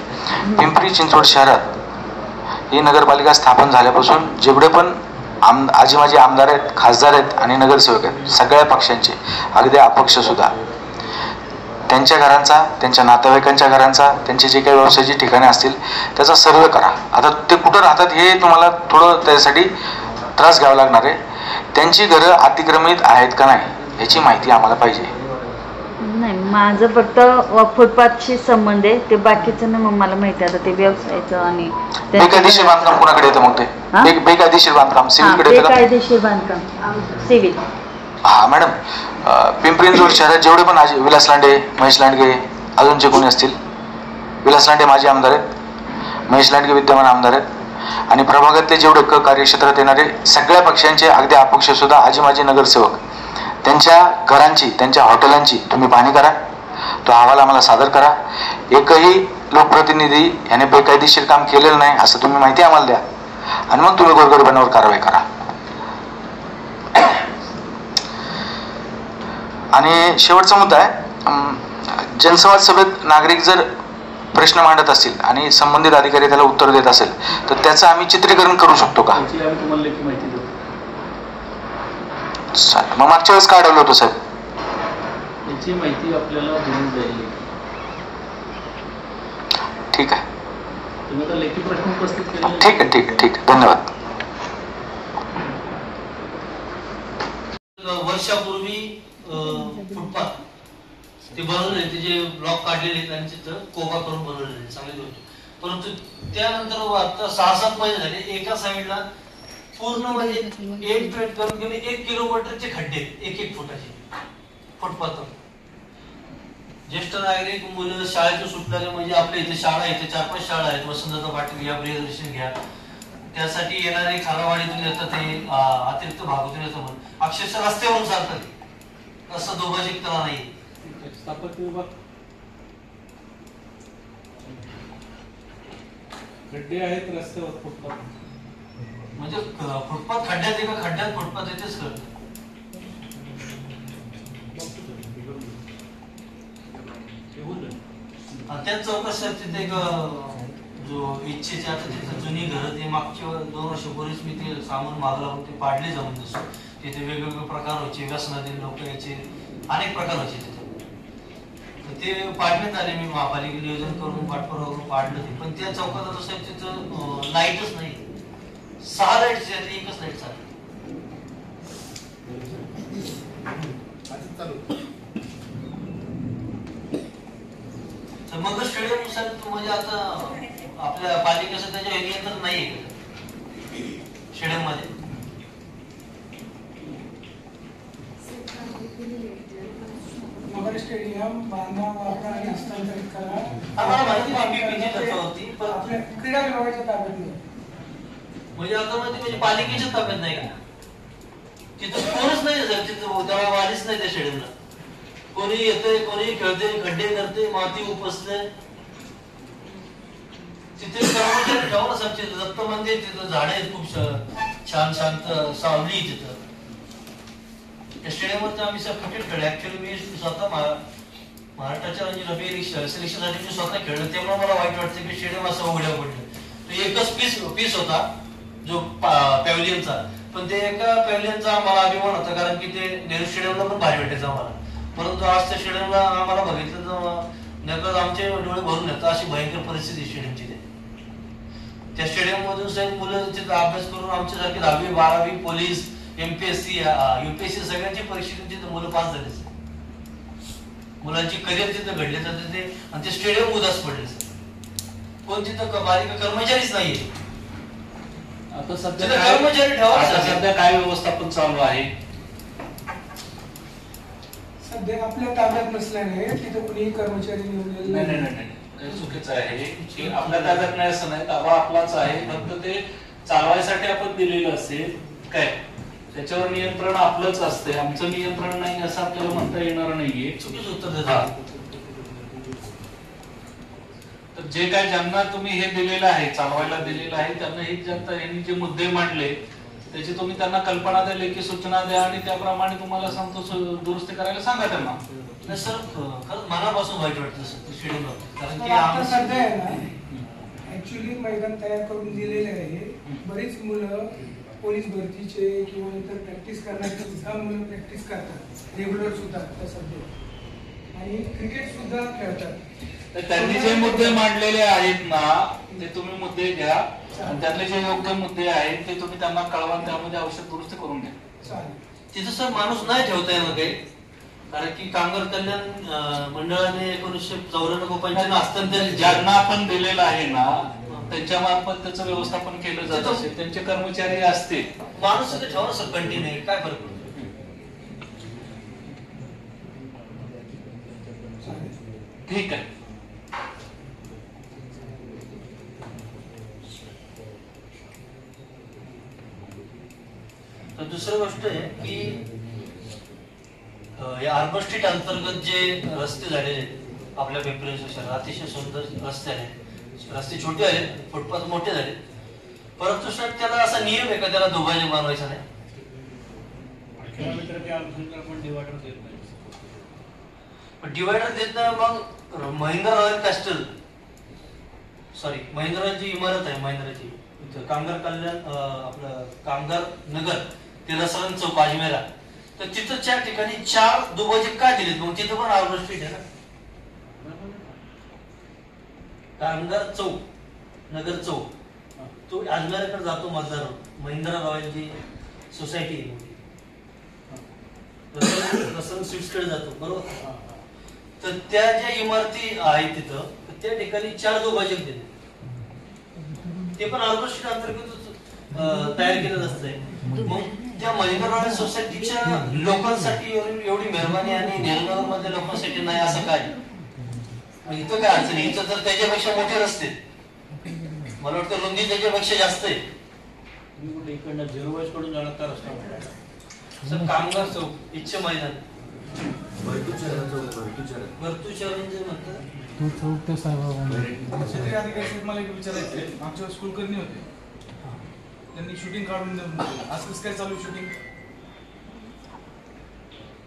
Speaker 4: पिंपरी चिंचवड शहरात ही नगरपालिका स्थापन झाल्यापासून जेवढे पण आजी माझे आमदार आहेत, खासदार आहेत आणि नगरसेवक आहेत, सगळ्या पक्षांचे, अगदी अपक्ष सुद्धा, त्यांच्या घरांचा, त्यांच्या नातेवाईकांच्या घरांचा, त्यांचे जे काही व्यवसायाची ठिकाणे असतील त्याचा सर्वे करा. आता ते कुठं राहतात हे तुम्हाला थोडं त्यासाठी त्रास घ्यावा लागणार आहे. त्यांची घरं अतिक्रमित आहेत का नाही याची माहिती आम्हाला पाहिजे.
Speaker 7: नाही, माझं फक्त फुटपाथशी संबंध आहे, ते बाकीचं नाही मग मला माहिती आहे. आता ते व्यवसायाचं आणि
Speaker 4: बेकायदेशीर बांधकाम कोणाकडे येतं? मग ते बेकायदेशीर बांधकाम सिव्हिलकडे येतं का?
Speaker 7: बेकायदेशीर बांधकाम सिव्हिल.
Speaker 4: हा मॅडम, पिंपरी चिंचवड शहरात जेवढे पण विलास लांडे, महेश लांडगे, अजून जे कोणी असतील, विलास लांडे माजी आमदार आहेत, महेश लांडगे विद्यमान आमदार आहेत, आणि प्रभागातले जेवढे कार्यक्षेत्रात येणारे सगळ्या पक्षांचे अगदी अपक्ष सुद्धा आजी माजी नगरसेवक, त्यांच्या घरांची, त्यांच्या हॉटेलांची तुम्ही पाहणी करा. तो अहवाल आम्हाला सादर करा. एकही लोकप्रतिनिधी याने बेकायदेशीर काम केलेलं नाही असं तुम्ही माहिती आम्हाला द्या, आणि मग तुम्ही गोरगरिबांवर कारवाई करा. आणि शेवटचा मुद्दा आहे, जनसंवाद सभेत नागरिक जर प्रश्न मांडत असतील आणि संबंधित अधिकारी त्याला उत्तर देत असेल तर त्याचं आम्ही चित्रीकरण करू शकतो का? मग मागच्या वेळेस काय अडवलं होतं साहेब?
Speaker 2: याची माहिती आपल्याला दिली जाईल.
Speaker 5: तुम्ही आता लेखी प्रश्न उपस्थित केले.
Speaker 4: ठीक आहे ठीक आहे ठीक आहे, धन्यवाद.
Speaker 9: वर्षापूर्वी फुटपाथ ते बनवलेले, ते जे ब्लॉक काढलेले त्यांचे कोबा करून बनवलेले चांगली गोष्ट. परंतु त्यानंतर आता 6-7 महिने झाले एका साईडला पूर्ण म्हणजे एक ट्रेड करून गेले 1 किलोमीटरचे खड्डे 1-1 फुटाचे फुटपाथ. ज्येष्ठ नागरिक मुलं शाळेतून सुटणारे, म्हणजे आपल्या इथे शाळा, इथे 4-5 शाळा आहेत, वसंतदादा पाटील घ्या, प्रियदर्शन घ्या, त्यासाठी येणारे खानावाडीतून येतात, ते अतिरिक्त भागातून येतं म्हणून अक्षरशः रस्त्यावरून चालतात. असं दोघांची तरा नाही.
Speaker 5: स्थापत्य विभाग खड्डे आहेत रस्त्यावर फुटपाथ,
Speaker 9: म्हणजे फुटपाथ खड्ड्यात एका खड्ड्यात फुटपाथ येतेच करतो. त्याच चौकशात तिथे एक जो इच्छेचे आता तिथे जुनी घर, ते मागच्या 2 वर्षापूर्वीच मी ते सामान मागला होते, ते पाडले जाऊन जसं तिथे वेगवेगळे प्रकार व्हायचे, व्यसनाधीन लोक यायचे, अनेक प्रकार व्हायचे तिथे. ते पाडण्यात आले, मी महापालिका नियोजन करून पाठपुरावा करून पाडलं ते. पण त्या चौकात असं तिथं लाईटच नाही, 6 लाईट्स आहेत, एकच लाईट चालू. तर मग स्टेडियमनुसार म्हणजे आता आपल्या पालिकेचं त्याच्या नियंत्रण नाही आहे स्टेडियम मध्ये.
Speaker 6: मगर स्टेडियम बांधा, वापरा आणि हस्तांतरित करा.
Speaker 9: आम्हाला माहिती नाही होती, पण
Speaker 6: क्रीडा विभागाच्या ताब्यात नाही.
Speaker 9: म्हणजे आता म्हणजे पालिकेच्या ताब्यात नाही का? तिथं कोणच नाही सर, तिथं तेव्हा वालीच नाही त्या स्टेडियमला. कोणी येते, कोणी खेळते, खड्डे करते, माती उपसते. तिथे कर्मचारी ठेवा सर, तिथं दत्त मंदिर, तिथं झाडे आहेत खूप छान शांत सावली तिथं. त्या स्टेडियमवरती आम्ही सर क्रिकेट खेळलो. ऍक्च्युअली मी स्वतः महाराष्ट्राच्या रग्बी सिलेक्शनसाठी मी स्वतः खेळलो, तेव्हा मला वाईट वाटतं की स्टेडियम असं उघड्या पडलं. तो एकच पीस होता जो पॅव्हलियनचा, पण ते एका पॅव्हलियनचा आम्हाला अभिमान होता, कारण की ते नेहरू स्टेडियमला पण भारी वाटायचं आम्हाला. परंतु आज त्या स्टेडियमला आम्हाला बघितलं तर नकळत आमचे डोळे भरून येतात, अशी भयंकर परिस्थिती स्टेडियमची. त्या स्टेडियम मधून सगळे मुलं तिथं अभ्यास करून आमच्यासारखे 10वी 12वी पोलीस, MPSC UPSC सगळ्यांची परीक्षेतून तिथं मुलं पास झाले. मुलांची करिअर तिथं घडले जाते ते, आणि ते स्टेडियम उदास पडले. कोण तिथं बारीक कर्मचारीच नाहीये.
Speaker 5: आता सध्या
Speaker 9: कर्मचारी ठेवा.
Speaker 5: सध्या काय व्यवस्थापन चालू आहे?
Speaker 6: सध्या आपल्या ताब्यात नसल्याने तिथे कुणीही कर्मचारी निवडलेले
Speaker 5: नाही, चुकीचं आहे की आपल्या ताब्यात नाही असं नाही, ताबा आपलाच आहे. फक्त ते चालवायसाठी आपण दिलेलं असेल काय, त्याच्यावर नियंत्रण आपलंच असते. आमचं नियंत्रण नाही असं आपल्याला म्हणता येणार नाहीये.
Speaker 9: चुकीचं उत्तर देतात.
Speaker 5: तर जे काय ज्यांना तुम्ही हे दिलेलं आहे, चालवायला दिलेलं आहे, त्यांना ही जनता यांनी जे मुद्दे मांडले त्याची तुम्ही त्यांना कल्पना द्या, लेखी सूचना द्या, आणि त्याप्रमाणे तुम्हाला सांगतो दुरुस्ती करायला सांगा त्यांना.
Speaker 9: सर खरंच मनापासून वाईट वाटतं सर स्टेडियम, कारण की
Speaker 6: आता सध्या आहे ना ऍक्च्युली मैदान तयार करून दिलेले आहे. बरीच मुलं पोलीस भरतीचे किंवा इतर प्रॅक्टिस करण्याचे सुद्धा मुलं प्रॅक्टिस करतात, रेग्युलर सुद्धा आता सध्या, आणि क्रिकेट सुद्धा खेळतात.
Speaker 5: त्यांनी जे मुद्दे मांडलेले आहेत ना ते तुम्ही मुद्दे घ्या, आणि त्यातले जे योग्य मुद्दे आहेत ते तुम्ही त्यांना कळवा, त्यामध्ये आवश्यक दुरुस्ती करून घ्या.
Speaker 9: तिथं सर माणूस नाही ठेवता येणार काही, कारण की कामगार कल्याण मंडळाने 1994-95 हस्तांतरित
Speaker 5: ज्यांना आपण दिलेलं आहे ना त्यांच्या मार्फत त्याचं व्यवस्थापन केलं जात असेल, त्यांचे कर्मचारी असतील,
Speaker 9: माणूस तिथे ठेवा सर कंटिन्यू, काय फरक पडतो.
Speaker 5: ठीक आहे.
Speaker 9: तर दुसरी गोष्ट आहे की या अर्बन स्ट्रीट अंतर्गत जे रस्ते झालेले आहेत आपल्या पिंपरी शहरात, अतिशय सुंदर रस्ते आहेत. रस्ते छोटे आहेत, फुटपाथ मोठे झाले, परंतु सर त्याला असा नियम आहे का त्याला दुभाजक बनवायचा नाही? डिवायडर देत नाही. मग महिंद्रा रॉयल कॅस्टल, सॉरी महिंद्राची इमारत आहे, महिंद्राची कामगार कल्याण आपलं कामगार नगर ते रसायन चौक अजमेरा, तर तिथं 4 ठिकाणी 4 दुभाजक काय दिलेत? मग तिथं पण अर्बन स्ट्रीट आहे ना, कामगार चौक नगर चौक, तो अजमेरकडे जातो मतदार, महिंद्रा रॉयलची सोसायटी आहे मोठी, रसन स्वीट्सकडे जातो बरोबर. तर त्या ज्या इमारती आहेत तिथं त्या ठिकाणी 4 दुभाजक दिले, ते पण ऑर्गोस्ट्रीट अंतर्गत तयार केलं असतंय. मग त्या महिंद्रा रॉयल सोसायटीच्या लोकांसाठी एवढी मेहरबानी आणि नेरनगर मधल्या लोकांसाठी नाही असं काय? इथं काय अडचण? इथं तर त्याच्यापेक्षा मोठे रस्ते, मला वाटतं रुंदी त्याच्यापेक्षा जास्त आहे. इकडनं झिरोवाईज कडून जाणार का रस्ता? सर कामगार चौक, इच्छा मैदान, भरतू चरण जे म्हणतात
Speaker 8: तो चौक ते
Speaker 10: शेतकरी अधिकारी मला एक विचारायचे, आमच्या कुलकर्णी होते, त्यांनी शूटिंग काढून आज कसं काय चालू शूटिंग?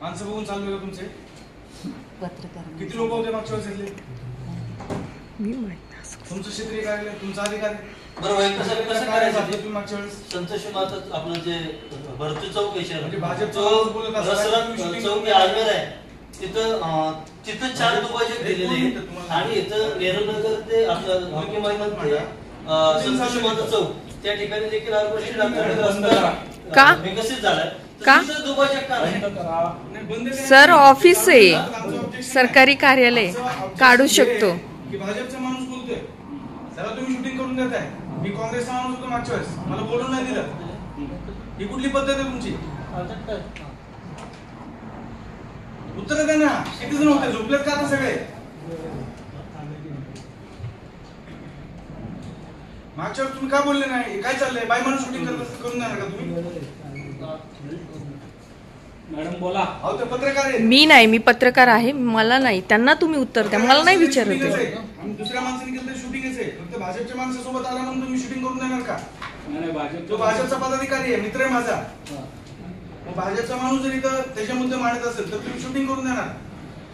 Speaker 10: माणसं बघून चालू आहे तुमचे? किती लोक होते मागच्या वेळेस? तुमचं क्षेत्रीय कार्यालय, तुमचा अधिकारी
Speaker 9: बरोबर कसं करायचं
Speaker 10: तुम्ही मागच्या वेळेस?
Speaker 9: संतोष माता आपलं जे भरतू चौक आहे,
Speaker 10: म्हणजे भाजप
Speaker 9: चौक आजमेर आहे, तिथं 4 दुभाजक दिलेले आणि इथं नेहरूनगर ते आपलं मुख्य मैदान संतोष माता चौक त्या ठिकाणी देखील ऑर्गोस्ट्रीट रस्ता विकसित झालाय.
Speaker 11: का सर ऑफिस आहे, सरकारी कार्यालय काढू शकतो.
Speaker 10: की भाजपचा माणूस बोलतोय त्याला तुम्ही शूटिंग करून देताय. मी काँग्रेसचा माणूस होतो मागच्या वेळेस, मला बोलून नाही दिलं. ही कुठली पद्धत आहे तुमची? उत्तर द्या ना. किती जण होते? झोपलेत का आता सगळे? मागच्या वेळेस तुम्ही का बोलले नाही? काय चाललंय? बाय माणूस शूटिंग करून देणार का तुम्ही?
Speaker 8: मॅडम बोला.
Speaker 10: अहो ते पत्रकार आहे.
Speaker 11: मी नाही, मी पत्रकार आहे, मला नाही. त्यांना तुम्ही उत्तर द्या, मला नाही विचारत.
Speaker 10: दुसऱ्या माणसाने केलं तर शूटिंगच आहे. फक्त भाजपच्या माणसासोबत आला म्हणून तुम्ही शूटिंग करून देणार का? तो भाजपचा पदाधिकारी आहे, मित्र आहे माझा. मग भाजपचा माणूस जर इथं त्याचे मुद्दे मांडत असेल तर तुम्ही शूटिंग करून देणार.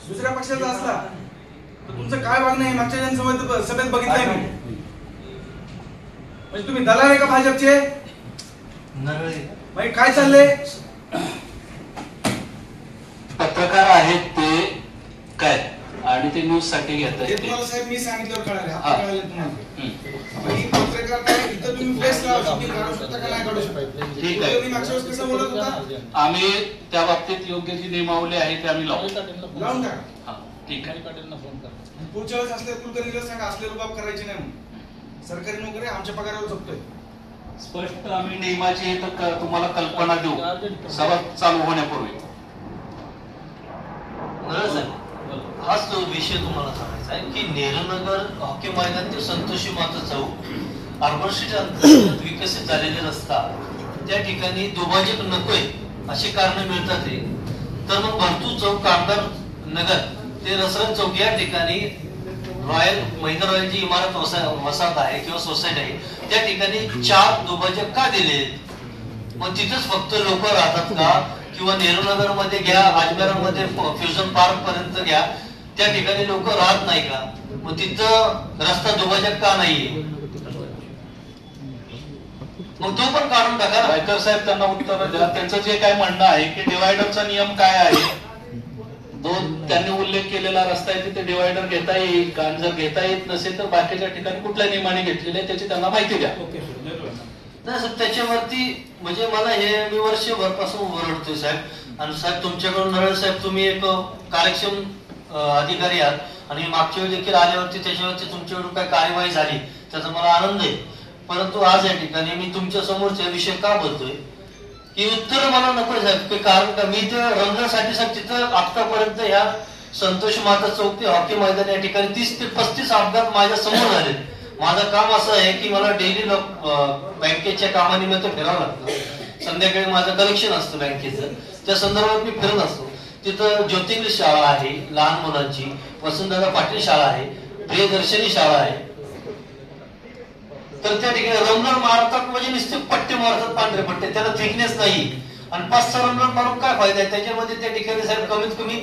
Speaker 10: दुसऱ्या पक्षाचा असला तर तुमचं काय वागणं आहे मागच्या सभेत बघितलंय मी. म्हणजे तुम्ही दलाल आहे का भाजपचे? भाई काय चाललंय?
Speaker 2: पत्रकार आहेत ते काय आणि ते न्यूज साठी घेतात.
Speaker 10: ते तुम्हाला साहेब मी सांगितल्यावर कळाले. आता कळाले तुम्हाला. ही पत्रकार काय इथं तुम्ही प्रेस लावा, शूटिंग काढू शकता का नाही काढू शकता?
Speaker 2: ठीक आहे.
Speaker 10: तुम्ही मागच्या वेळेस कसं बोलत होता?
Speaker 2: आम्ही त्या बाबतीत योग्य जी नियमावली आहे ते आम्ही
Speaker 10: लावून टाका.
Speaker 2: ठीक आहे.
Speaker 10: पुढच्या वेळेस असल्या कुलकर्णीला सांगा असले रुबाब करायचे नाही म्हणून. सरकारी नोकरी आमच्या पगारावर जगतोय.
Speaker 2: स्पष्ट आम्ही नियमाची तुम्हाला कल्पना देऊ सभा चालू होण्यापूर्वी.
Speaker 9: हाच तो विषय तुम्हाला सांगायचा आहे की नेहरूनगर हॉकी मैदान ते संतोषी माता चौक ऑर्गोस्ट्रीट अंतर्गत विकसित झालेले रस्ता त्या ठिकाणी दुभाजक नकोय अशी कारण मिळतात. तर मग भरतू चौक, कामगार नगर ते रसरन चौक या ठिकाणी महिंद्रा रॉयलची इमारत वसाहत आहे किंवा सोसायटी आहे, त्या ठिकाणी 4 दुभाजक का दिले? मग तिथेच फक्त लोक राहतात का? किंवा नेहरूनगर मध्ये घ्या, अजमेरामध्ये फ्युजन पार्क पर्यंत घ्या, त्या ठिकाणी लोक राहत नाही का? मग तिथं रस्ता दुभाजक का नाहीये? मग तो पण काढून टाका.
Speaker 2: वायकर साहेब त्यांना उत्तर द्या. त्यांचं जे काय म्हणणं आहे की डिवायडरचा नियम काय आहे, त्यांनी उल्लेख केलेला रस्ता आहे तिथे डिवायडर घेता येईल का? जर घेता येत नसेल तर बाकीच्या ठिकाणी कुठल्या नियमाने घेतलेले त्याची त्यांना माहिती द्या.
Speaker 9: नाही त्याच्यावरती म्हणजे मला हे मी वर्षभरपासून ओरडतोय साहेब. आणि साहेब तुमच्याकडून नरळ साहेब तुम्ही एक कार्यक्षम अधिकारी आहात आणि मागच्या वेळी देखील आल्यावरती त्याच्यावरती तुमच्याकडून काय कार्यवाही झाली त्याचा मला आनंद आहे. परंतु आज या ठिकाणी मी तुमच्या समोरच्या विषय का बोलतोय की उत्तर मला नको साहेब. कारण का मी ते रंगण्यासाठी साहेब तिथं आतापर्यंत ह्या संतोष माता चौक ते हॉकी मैदान या ठिकाणी 30 ते 35 अपघात माझ्या समोर झाले. माझं काम असं आहे की मला डेली बँकेच्या कामानिमित्त फिरावं लागतं. संध्याकाळी माझं कलेक्शन असतं बँकेचं, त्या संदर्भात मी फिरत असतो. तिथं ज्योतिर्लिंग शाळा आहे लहान मुलांची, वसंतदादा पाटील शाळा आहे, प्रियदर्शनी शाळा आहे. तर त्या ठिकाणी रमणर मारतात म्हणजे नुसते पट्टे मारतात, पांढरे पट्टे, त्याला थिकनेस नाही. आणि 5-6 रमणर मारून काय फायदा आहे? त्याच्यामध्ये त्या ठिकाणी साहेब कमीत कमी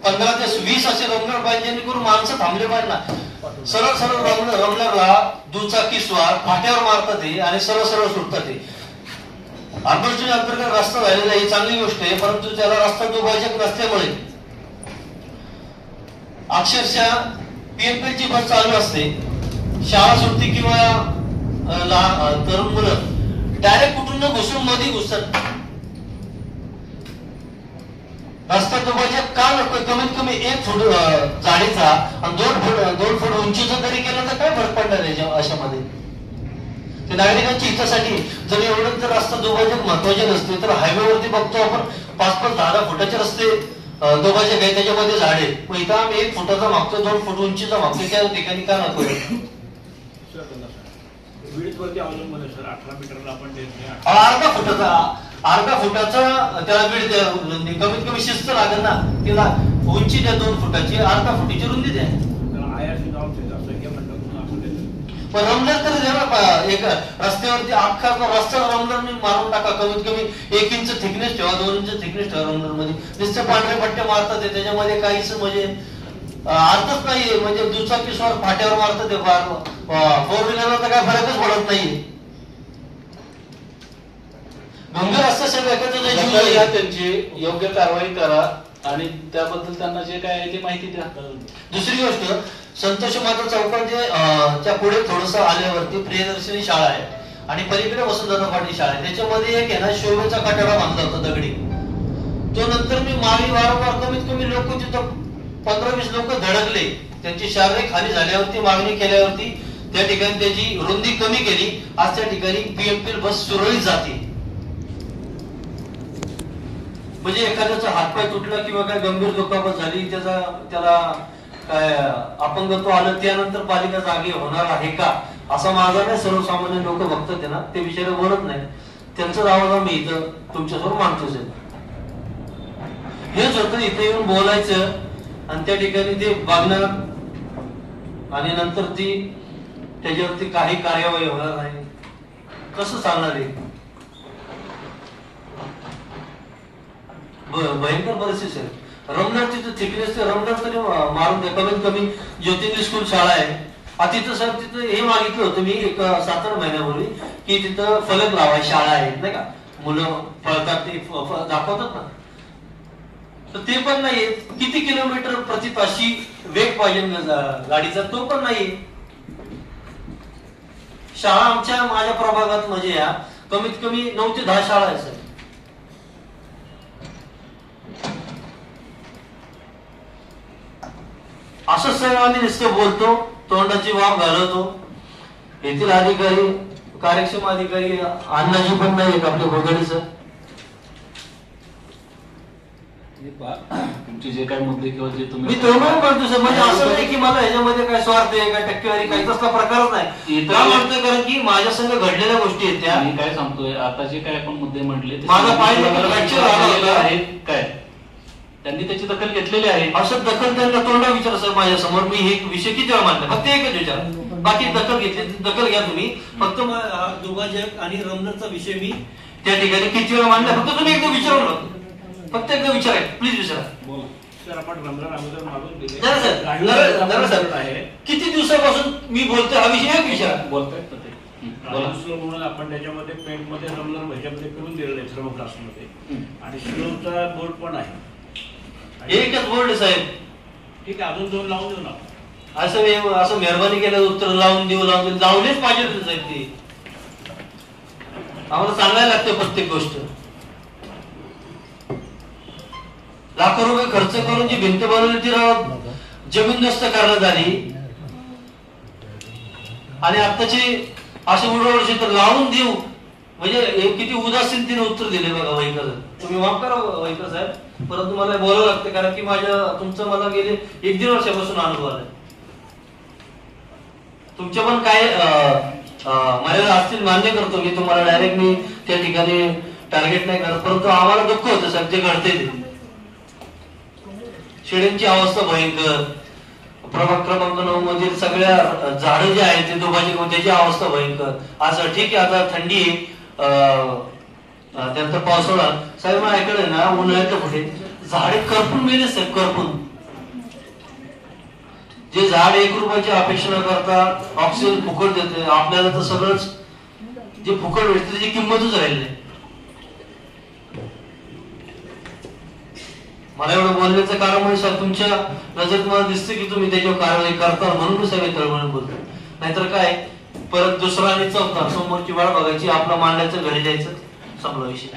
Speaker 9: 15 ते 20 असे रमणर पाहिजे जेणेकरून माणसं थांबले पाहिजे ना. सरळ सरळ रमणरला दुचाकी स्वार फाट्यावर मारतात ते आणि सरळ सरळ सुटतात ते. ऑर्गोस्ट्रीट अंतर्गत रस्ता झालेला ही चांगली गोष्ट आहे, परंतु त्याला रस्ता दुभाजक नसल्यामुळे अक्षरशः PFL ची बस चालू असते शाळा सुटते किंवा तरुण मुलं डायरेक्ट कुठून न घुसून मध्ये घुसतात. रस्ता दुभाजक का नको? कमीत कमी 1 फूट जाडीचा आणि 2 फूट उंचीचा जरी केला तर काय फरक पडणार आहे अशामध्ये? ते नागरिकांच्या हितासाठी जर एवढं जर रस्ता दुभाजक महत्वाचे नसते तर हायवेवरती बघतो आपण 5-10 फुटाचे रस्ते दुभाजक आहे, त्याच्यामध्ये झाडे. मग इथं आम्ही 1 फुटाचा मागतो, 2 फूट उंचीचा मागतो, त्या ठिकाणी का नको?
Speaker 12: अवलंबून आहे सर. 18 मीटरला आपण देत नाही.
Speaker 9: अर्धा फुटाचा त्याला बीड कमीत कमी शिस्त लागेल ना. तिला उंची द्या 2 फुटाची, अर्धा फुटीची रुंदी द्या. पण रमदार तरी द्या ना. एक रस्त्यावरती अख्खा रस्ता रमदार मारून टाका. कमीत कमी 1 इंच थिकनेस ठेवा, 2 इंच थिकनेस ठेवा रमदार मध्ये. नुसते पांढरे पट्टे मारतात ते, त्याच्यामध्ये काहीच म्हणजे अर्थच नाहीये. म्हणजे दुचाकी स्वार फाट्यावर मारतात ते, 4 व्हीलरला तर काय फरकच पडत नाहीये. गंभीर असतं सगळं
Speaker 2: त्यांची योग्य कारवाई करा आणि त्याबद्दल त्यांना जे काय आहे ते माहिती द्या.
Speaker 9: दुसरी गोष्ट, संतोष माता चौकात पुढे थोडस आल्यावरती प्रियदर्शनी शाळा आहे आणि पलीकडे वसंतदादा पाटील शाळा आहे. त्याच्यामध्ये एक आहे ना शोभेचा कटाडा बांधला होता दगडी. तो नंतर मी मागे वारंवार कमीत कमी लोक तिथं 15-20 लोक धडकले. त्यांची शारीरिक हानी झाल्यावरती मागणी केल्यावरती त्या ठिकाणी त्याची रुंदी कमी केली. आज त्या ठिकाणी PMPL बस सुरळीत जाते. म्हणजे एखाद्याचा हातपाय तुटला किंवा काय गंभीर दुखापत झाली, त्याला काय अपंगत्व आलं, त्यानंतर पालिका जागी होणार आहे का असा माझा नाही. सर्वसामान्य लोक बघतात ना, ते विचार बोलत नाही. त्यांचं आवाज मी इथं तुमच्यासमोर मांडतोच. हेच होतं, इथे येऊन बोलायचं आणि त्या ठिकाणी ते बघणार आणि नंतर ती त्याच्यावरती काही कार्यवाही होणार नाही. कसं चालणार आहे? भयंकर परिस्थिती आहे. रमदार तिथं थिकनेस रमदार तरी मारून द्या. कमीत कमी ज्योतिर्लिंग स्कूल शाळा आहे तिथं सर. तिथं हे मागितलं होतं मी 7-8 महिन्यापूर्वी की तिथं फलक लावाय शाळा आहे नाही का, मुलं पळतात ते दाखवतात ना, तर ते पण नाहीये. किती किलोमीटर प्रति ताशी वेग पाहिजे गाडीचा, तो पण नाहीये. शाळा माझ्या प्रभागात म्हणजे या कमीत कमी 9 ते 10 शाळा आहे सर. असं सर्वांनी नुसतं बोलतो, तोंडाची वाफ घालवतो. येथील अधिकारी, कार्यक्षम अधिकारी अण्णाजी पण नाही आपल्या घोगडीचं.
Speaker 2: तुमचे जे काही मुद्दे किंवा जे तुम्ही
Speaker 9: मी तोंडावर करतो सर. म्हणजे असं नाही की मला ह्याच्यामध्ये काय स्वार्थ आहे, काय टक्केवारी, काही तसला प्रकारच नाही. का म्हणतोय? कारण की माझ्या संग घडलेल्या गोष्टी आहेत त्या.
Speaker 2: मी काय सांगतोय, आता जे काय आपण मुद्दे म्हटले
Speaker 9: माझा पाय आहे
Speaker 2: काय त्यांनी त्याची दखल घेतलेली आहे.
Speaker 9: असं दखल त्यांना तोंडा विचार सर माझ्या समोर. मी हे विषय किती वेळा मांडला, फक्त एकच विचार. बाकी दखल घेतली, दखल घ्या तुम्ही. फक्त दुभाजक आणि रमदारचा विषय मी त्या ठिकाणी किती वेळा मांडला, फक्त तुम्ही एकदा विचारू. फक्त एकदा विचारा, प्लीज विचारा.
Speaker 12: सर आपण रमदार अगोदर मागून दिले.
Speaker 9: किती दिवसापासून मी बोलतोय हा विषय, एक विचारा.
Speaker 12: बोलतायत ना ते म्हणून आपण त्याच्यामध्ये पेंट मध्ये रमदार ह्याच्यामध्ये करून दिलेलं आहे सर्व क्लासमध्ये. आणि स्लोचा बोर्ड पण आहे.
Speaker 9: एकच बोर्ड साहेब.
Speaker 12: ठीक आहे, अजून 2 लावून देऊ ना.
Speaker 9: असं मेहरबानी केलं उत्तर लावून देऊ लावलेच पाहिजे साहेब. ते आम्हाला सांगायला लागतं प्रत्येक गोष्ट. लाखो रुपये खर्च करून जी भिंत बनवली ती जमीनदोस्त करण्यात आली आणि आत्ताची अशी उडवडशी तर लावून देऊ म्हणजे किती उदासीनतेने उत्तर दिले बघा वैकर. तुम्ही माफ करा वैकर साहेब, परंतु मला बोलावं लागतं कारण की तुमचं मला गेले 1-1.5 वर्षापासून अनुभव आलाय. तुमच्या पण काय मर्यादा असतील मान्य करतो मी तुम्हाला. डायरेक्ट मी त्या ठिकाणी टार्गेट नाही करत, परंतु आम्हाला दुःख होतं साहेब जे घडते ते. शेळ्यांची अवस्था भयंकर. प्रभाग क्रमांक 9 मधील सगळ्या झाडं जे आहेत ते दुभाजक, त्याची अवस्था भयंकर. असं ठीक आहे, आता थंडी आहे, त्यानंतर पावसाळा साहेब. माझ्याकडे ना उन्हाळ्यात कुठे झाडे करपून मेले साहेब, करपून. जे झाड 1 रुपयाची अपेक्षा न करता ऑक्सिजन फुकट देते आपल्याला, तर सगळंच जे फुकट भेटते त्याची किंमतच राहिली नाही. मला एवढं बोलण्याचं कारण म्हणजे सर तुमच्या नजरेत मला दिसतं की तुम्ही त्याच्यावर कारवाई करता म्हणून मी सगळे तळमळ बोलतो. नाहीतर काय परत दुसरा आणि चौथा समोरची वाट बघायची, आपला मांडायचं, घरी जायचं, संपला विषय.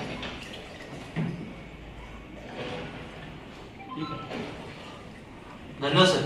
Speaker 9: धन्यवाद सर.